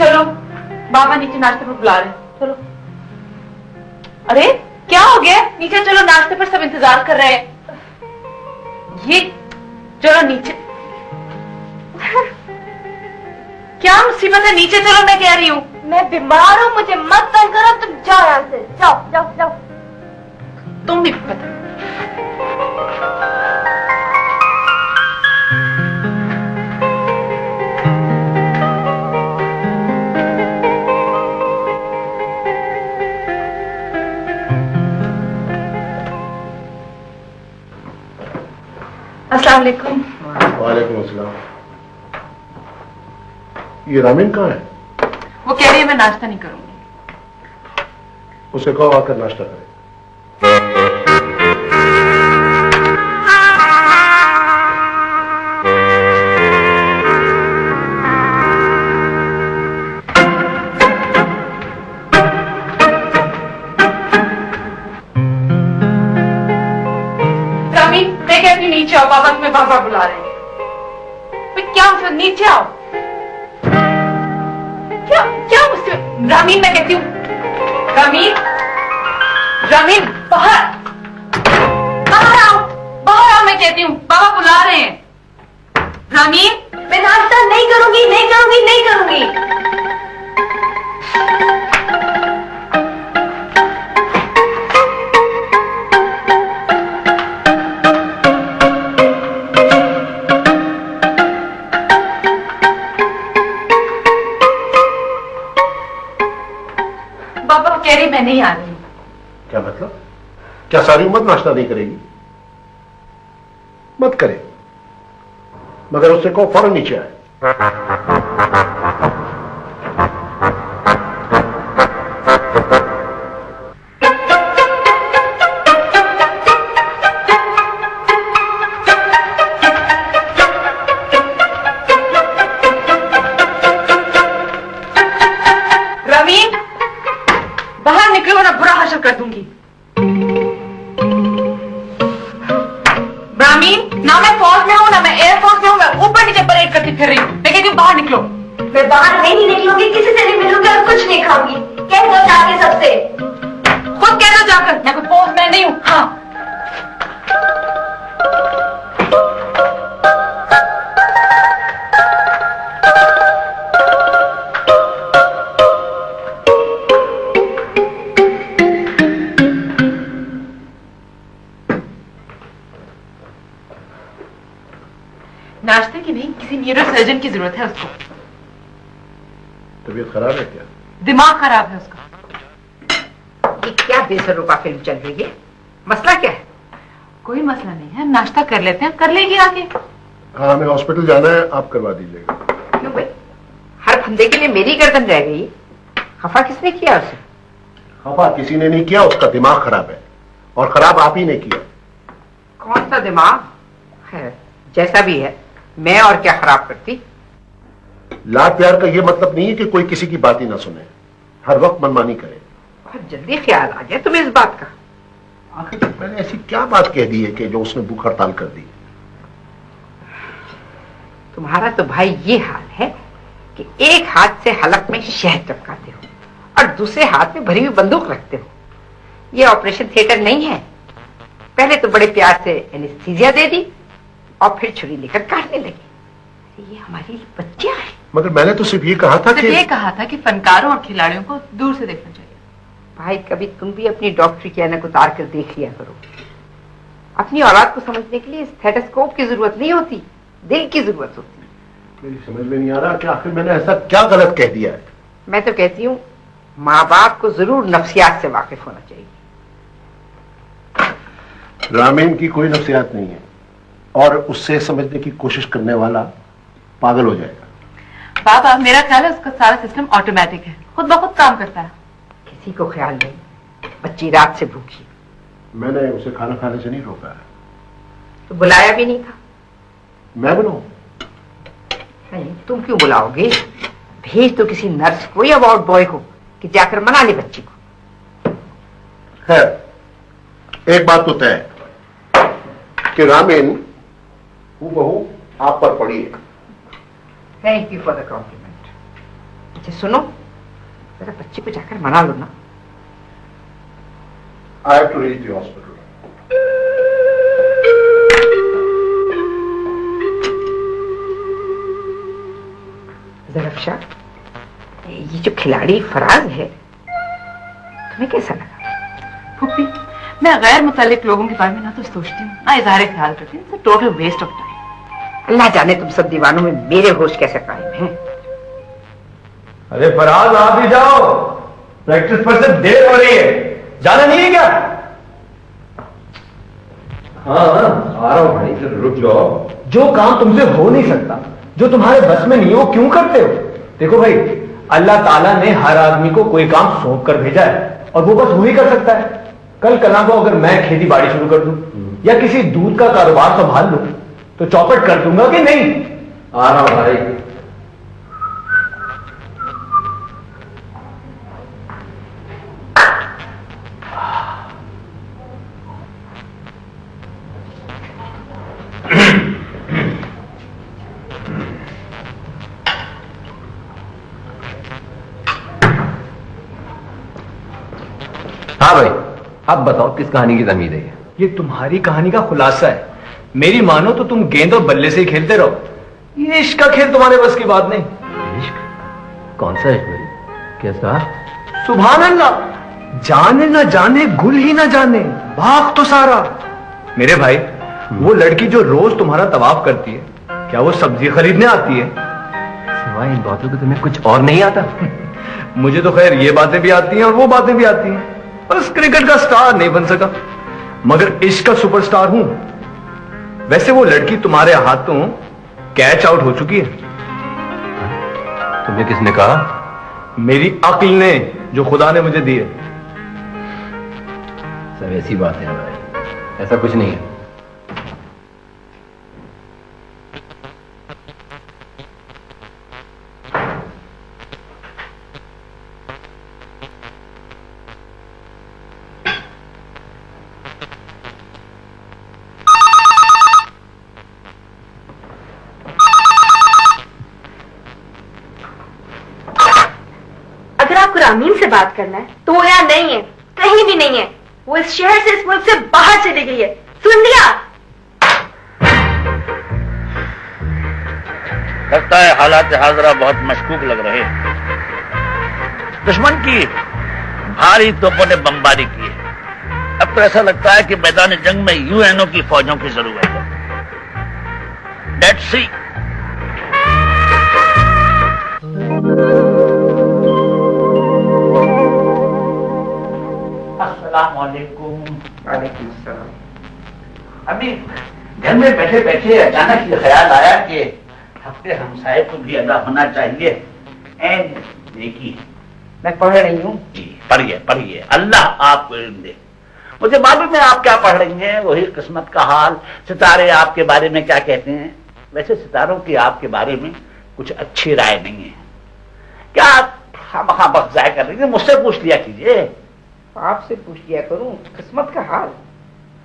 चलो, बाबा नीचे नाश्ते पर बुला रहे हैं, चलो। अरे क्या हो गया? नीचे चलो, नाश्ते पर सब इंतजार कर रहे हैं। ये चलो नीचे। क्या मुसीबत है? नीचे चलो, मैं कह रही हूँ। मैं बीमार हूँ, मुझे मत तंग करो, तुम जाओ यहाँ से, जाओ जाओ जाओ। तुम भी पता। अस्सलाम वालेकुम। वालेकुम अस्सलाम। ये रामीन कहाँ है? वो कह रही है मैं नाश्ता नहीं करूंगी। उसे कहो आकर नाश्ता करे। रामीन, मैं कहती हूँ नीचे आओ, बाबा तुम्हें बाबा बुला रहे हैं। क्या मुझसे नीचे आओ। क्या क्या मुझसे? रामीन, मैं कहती हूँ, रामीन, रामीन, बाहर बाहर आओ, बाहर आओ, मैं कहती हूँ, बाबा बुला रहे हैं। रामीन, मैं नाश्ता नहीं करूंगी, नहीं करूंगी, नहीं करूंगी। बाबा कह रही मैं नहीं आ रही। क्या मतलब? क्या सारी उम्र नाश्ता नहीं करेगी? मत करे, मगर उससे कहो फौरन नीचे आए। रामीन, बाहर निकलो वरना बुरा हाशर कर दूंगी। रामीन, ना मैं फौज में हूँ, ना मैं एयरफोर्स में हूँ, मैं ऊपर नीचे परेड करती फिर रही हूँ। मैं कहती हूँ बाहर निकलो। मैं बाहर नहीं निकलूंगी, किसी से नहीं मिलूंगी और कुछ नहीं खाऊंगी। कह दो जाके सबसे। खुद कह दो जाकर, मैं कोई फौज में नहीं हूँ। हाँ, नाश्ते की नहीं, किसी न्यूरो सर्जन की जरूरत है उसको। तबीयत खराब है क्या? दिमाग खराब है उसका। ये क्या बेसरूपा फिल्म चल रही है? मसला क्या है? कोई मसला नहीं है, नाश्ता कर लेते हैं, कर लेगी आके। हाँ, हमें हॉस्पिटल जाना है, आप करवा दीजिएगा। क्यों भाई, हर फंदे के लिए मेरी गर्दन रह गई? खफा किसने किया उसे? खफा किसी ने नहीं किया, उसका दिमाग खराब है, और खराब आप ही ने किया। कौन सा दिमाग है? जैसा भी है, मैं और क्या खराब करती? लाड प्यार का यह मतलब नहीं है कि कोई किसी की बात ही ना सुने, हर वक्त मनमानी करे। बहुत जल्दी ख्याल आ गया तुम्हें इस बात का। आखिर मैंने ऐसी क्या बात कह दी है कि जो उसने भूख हड़ताल कर दी? तुम्हारा तो भाई ये हाल है कि एक हाथ से हलक में शहद टपकाते हो और दूसरे हाथ में भरी हुई बंदूक रखते हो। ये ऑपरेशन थिएटर नहीं है। पहले तो बड़े प्यार से एनेस्थीसिया दे दी और फिर छुरी लेकर काटने लगे। ये हमारी बच्चियां हैं। मगर मैंने तो सिर्फ ये कहा था कि ये कहा था कि फनकारों और खिलाड़ियों को दूर से देखना चाहिए। भाई, कभी तुम भी अपनी डॉक्टरी की ऐनक उतार कर देख लिया करो। अपनी औलाद को समझने के लिए स्टेथोस्कोप की जरूरत नहीं होती, दिल की जरूरत होती। मेरी समझ में नहीं आ रहा कि आखिर मैंने ऐसा क्या गलत कह दिया है। मैं तो कहती हूँ माँ बाप को जरूर नफ्सियात से वाकिफ होना चाहिए। रामीन की कोई नफ्सियात नहीं है, और उससे समझने की कोशिश करने वाला पागल हो जाएगा। बाबा, मेरा ख्याल है उसका सारा सिस्टम ऑटोमेटिक है, खुद ब खुद काम करता है। किसी को ख्याल नहीं, बच्ची रात से भूखी। मैंने उसे खाना खाने से नहीं रोका है। तो बुलाया भी नहीं था। मैं बनाऊं? नहीं, तुम क्यों बुलाओगे? भेज तो किसी नर्स को या वार्ड बॉय को कि जाकर मना ले बच्ची को। है, एक बात तो तय है कि रामीन हूबहू आप पर पड़ी है। Thank you for the compliment. अच्छा सुनो, जरा बच्चे को जाकर मना लो ना। I have to reach the hospital. ज़रफ़शाह, ये जो खिलाड़ी फराज है, तुम्हें कैसा लगा? फूफी, मैं गैर मुतल्लिक लोगों के बारे में ना तो सोचती हूँ ना इज़हार ख्याल करती हूँ। It's total waste of time. अल्लाह जाने तुम सब दीवानों में मेरे होश कैसे कायम हैं। अरे फराज आप भी जाओ, प्रैक्टिस पर से देर हो रही है, जाना नहीं है क्या? हाँ आ रहा हूं भाई, फिर रुक जाओ। जो काम तुमसे हो नहीं सकता, जो तुम्हारे बस में नहीं हो, क्यों करते हो? देखो भाई, अल्लाह ताला ने हर आदमी को कोई काम सौंप कर भेजा है और वो बस वही कर सकता है। कल कला को अगर मैं खेती बाड़ी शुरू कर दूं या किसी दूध का कारोबार संभाल लूं तो चौपट कर दूंगा कि नहीं? आ रहा हूं भाई। हाँ भाई, अब बताओ किस कहानी की तमीज है? ये तुम्हारी कहानी का खुलासा है। मेरी मानो तो तुम गेंद और बल्ले से ही खेलते रहो। ये इश्क का खेल तुम्हारे बस की बात नहीं। इश्क? कौन सा इश्क भाई? कैसा? सुभान अल्लाह, जाने ना जाने गुल ही ना जाने बाग तो सारा। मेरे भाई, वो लड़की जो रोज तुम्हारा तवाफ करती है, क्या वो सब्जी खरीदने आती है? सिवाय इन बातों के तुम्हें कुछ और नहीं आता? मुझे तो खैर ये बातें भी आती हैं और वो बातें भी आती हैं। बस क्रिकेट का स्टार नहीं बन सका, मगर इश्क का सुपरस्टार हूं। वैसे वो लड़की तुम्हारे हाथों कैच आउट हो चुकी है। तुम्हें किसने कहा? मेरी अक्ल ने, जो खुदा ने मुझे दी है। सब ऐसी बात है भाई, ऐसा कुछ नहीं है। अगर आपको रामीन से बात करना है तो वो यहाँ नहीं है, कहीं भी नहीं है। वो इस शहर से, इस मुल्क से बाहर चली गई है। सुन लिया? लगता है हालात हाजरा बहुत मशकूक लग रहे हैं। दुश्मन की भारी तोपों ने बमबारी की है। अब तो ऐसा लगता है कि मैदान जंग में यूएनओ की फौजों की जरूरत है। Let's see. वालेकुम सलाम। अभी घर में बैठे बैठे अचानक ये ख्याल आया कि हफ्ते हमसाये को भी अदा होना चाहिए। देखिए, मैं पढ़ रही हूँ। जी पढ़िए पढ़िए, अल्लाह आपको इल्म दे। मुझे मालूम है आप क्या पढ़ रही हैं, वही किस्मत का हाल। सितारे आपके बारे में क्या कहते हैं? वैसे सितारों की आपके बारे में कुछ अच्छी राय नहीं है। क्या आप खामखा वक्त जाया कर रही है? मुझसे पूछ लिया कीजिए। आपसे पूछ लिया करूं किस्मत का हाल?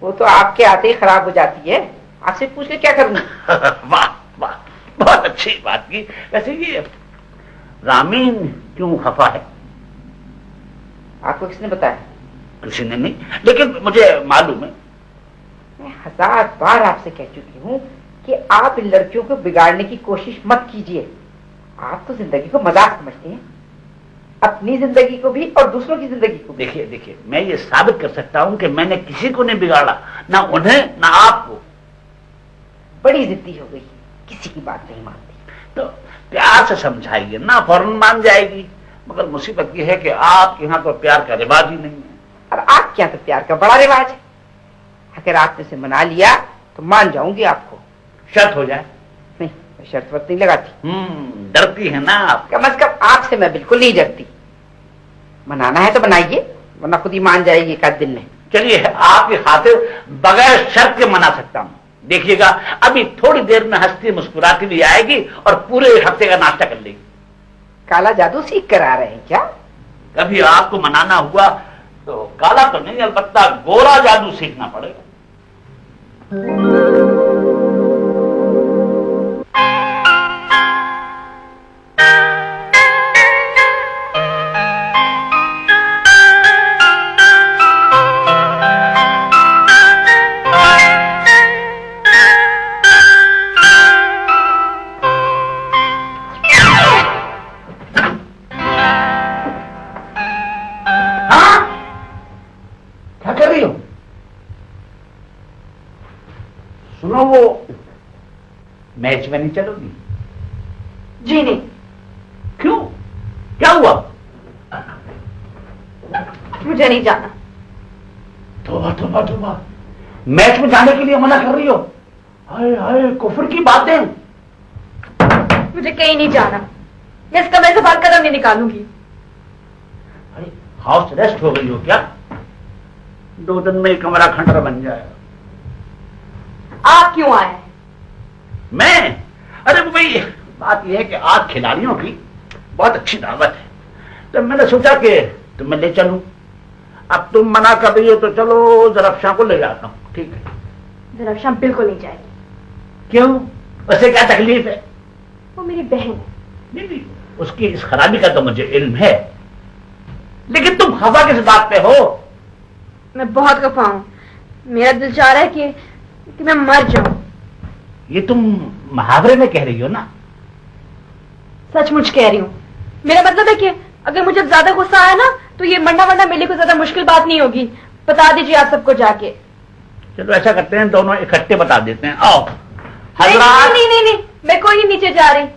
वो तो आपके आते ही खराब हो जाती है। आपसे पूछ के क्या करूं? वाह वाह, बहुत अच्छी बात की। वैसे ये रामीन क्यों खफा है? आपको किसने बताया? किसी ने नहीं, लेकिन मुझे मालूम है। मैं 1000 बार आपसे कह चुकी हूँ कि आप इन लड़कियों को बिगाड़ने की कोशिश मत कीजिए। आप तो जिंदगी को मजाक समझते हैं, अपनी जिंदगी को भी और दूसरों की जिंदगी को भी। देखिए देखिए, मैं ये साबित कर सकता हूं कि मैंने किसी को नहीं बिगाड़ा, ना उन्हें ना आपको। बड़ी जिद्दी हो गई, किसी की बात नहीं मानती। तो प्यार से समझाइए ना, फौरन मान जाएगी। मगर मुसीबत यह है कि आपके यहाँ तो प्यार का रिवाज ही नहीं है। और आपके यहाँ तो प्यार का बड़ा रिवाज है। अगर आपने से मना लिया तो मान जाऊंगी आपको। शर्त हो जाए। नहीं, मैं शर्त वक्त नहीं लगाती। डरती है ना आप? कम से कम आपसे मैं बिल्कुल नहीं डरती। मनाना है तो बनाइए, वरना खुद ही मान जाएगी एक आध दिन में। चलिए, आपकी खातिर बगैर शर्त के मना सकता हूं। देखिएगा, अभी थोड़ी देर में हंसती मुस्कुराती भी आएगी और पूरे हफ्ते का नाश्ता कर लेगी। काला जादू सीख कर आ रहे हैं क्या? कभी आपको मनाना हुआ तो काला तो नहीं, अलबत्ता गोरा जादू सीखना पड़ेगा। तुम वो मैच में नहीं चलोगी? जी नहीं। क्यों, क्या हुआ? मुझे नहीं जाना। तोबा तोबा तोबा, मैच में जाने के लिए मना कर रही हो? हाय हाय, कुफ्र की बातें। मुझे कहीं नहीं जाना। मैं इस कमरे से बाहर कदम नहीं निकालूंगी। अरे हाउस रेस्ट हो गई हो क्या? 2 दिन में कमरा खंडर बन जाएगा। आप क्यों आए हैं? मैं? अरे वो भाई, बात यह है कि आज खिलाड़ियों की बहुत अच्छी दावत है, तो मैंने सोचा कि तुम्हें ले चलूं। अब तुम मना कर रही हो तो चलो ज़रफ़शां को ले जाता हूं, ठीक है? ज़रफ़शां बिल्कुल नहीं जाएगी। क्यों, वैसे क्या तकलीफ है? वो मेरी बहन है। नहीं, उसकी इस खराबी का तो मुझे इल्म है, लेकिन तुम खफा किस बात पे हो? मैं बहुत खफा हूं। मेरा दिल चाह रहा है कि मैं मर जाऊं। ये तुम मुहावरे में कह रही हो ना? सचमुच कह रही हूँ। मेरा मतलब है कि अगर मुझे ज्यादा गुस्सा आया ना, तो ये मरना वरना मेरे लिए कोई ज्यादा मुश्किल बात नहीं होगी। बता दीजिए आप सबको जाके। चलो ऐसा करते हैं, दोनों इकट्ठे बता देते हैं। आओ नहीं, हजरात। नहीं नहीं नहीं, मैं कोई नीचे जा रही।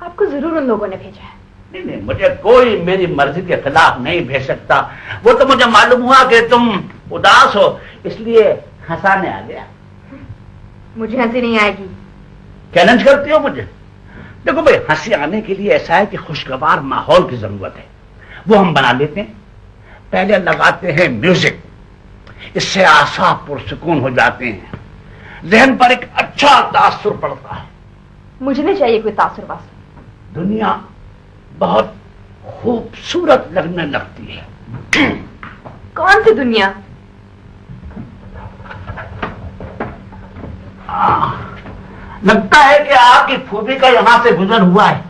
आपको जरूर उन लोगों ने भेजा है। नहीं नहीं, मुझे कोई मेरी मर्जी के खिलाफ नहीं भेज सकता। वो तो मुझे मालूम हुआ कि तुम उदास हो, इसलिए हंसाने आ गया। मुझे हंसी नहीं आएगी। चैलेंज करती हो मुझे? देखो भाई, हंसी आने के लिए ऐसा है कि खुशगवार माहौल की जरूरत है, वो हम बना लेते हैं। पहले लगाते हैं म्यूजिक, इससे आसाब पुरसुकून हो जाते हैं, जहन पर एक अच्छा तासुर पड़ता है। मुझे नहीं चाहिए कोई तासुर वासुर। दुनिया बहुत खूबसूरत लगने लगती है। कौन सी दुनिया? लगता है कि आपकी फूफी का यहां से गुजर हुआ है,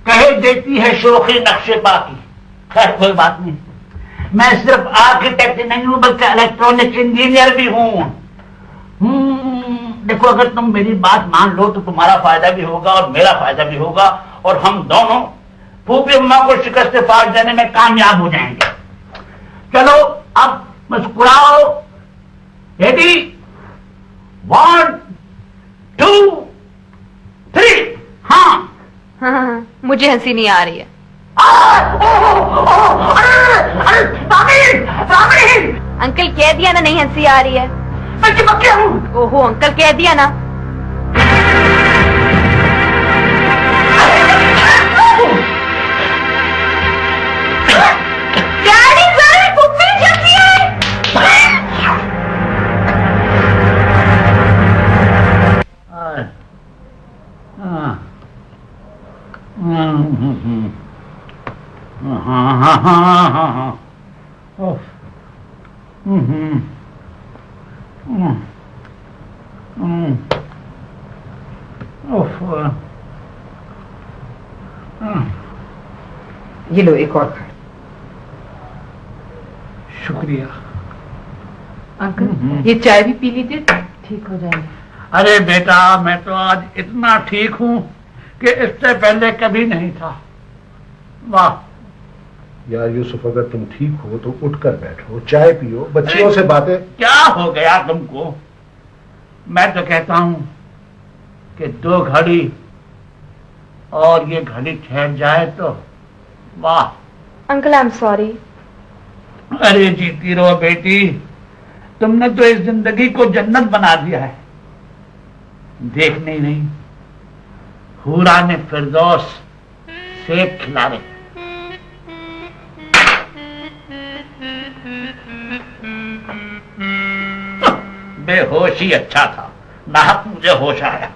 कहे देती है शोखी नक्शे बाकी। खैर कोई बात नहीं, मैं सिर्फ आर्किटेक्ट नहीं हूं बल्कि इलेक्ट्रॉनिक इंजीनियर भी हूं। देखो, अगर तुम मेरी बात मान लो तो तुम्हारा फायदा भी होगा और मेरा फायदा भी होगा, और हम दोनों फूफी अम्मा को शिकस्त फाड़ देने में कामयाब हो जाएंगे। चलो अब मुस्कुराओ। रेडी? 1 2 3। हाँ, मुझे हंसी नहीं आ रही है। अंकल कह दिया ना नहीं हंसी आ रही है। मैं चिपक हूँ। ओहो अंकल कह दिया ना। डैडी सर, पुप्पी जल्दी आए। ये लो एक और खा। शुक्रिया अंकल ये चाय भी पी लीजिए, ठीक हो जाएगा। अरे बेटा, मैं तो आज इतना ठीक हूं कि इससे पहले कभी नहीं था। वाह यार यूसुफ, अगर तुम ठीक हो तो उठकर बैठो, चाय पियो, बच्चियों से बातें। क्या हो गया तुमको? मैं तो कहता हूं कि 2 घड़ी और ये घड़ी ठहर जाए तो वाह। Uncle I am sorry. अरे जीती रहो बेटी, तुमने तो इस जिंदगी को जन्नत बना दिया है। देखने ही नहीं, हूरा ने फिरदौस सेब खिला रहे। बेहोश ही अच्छा था, नाहक मुझे होश आया।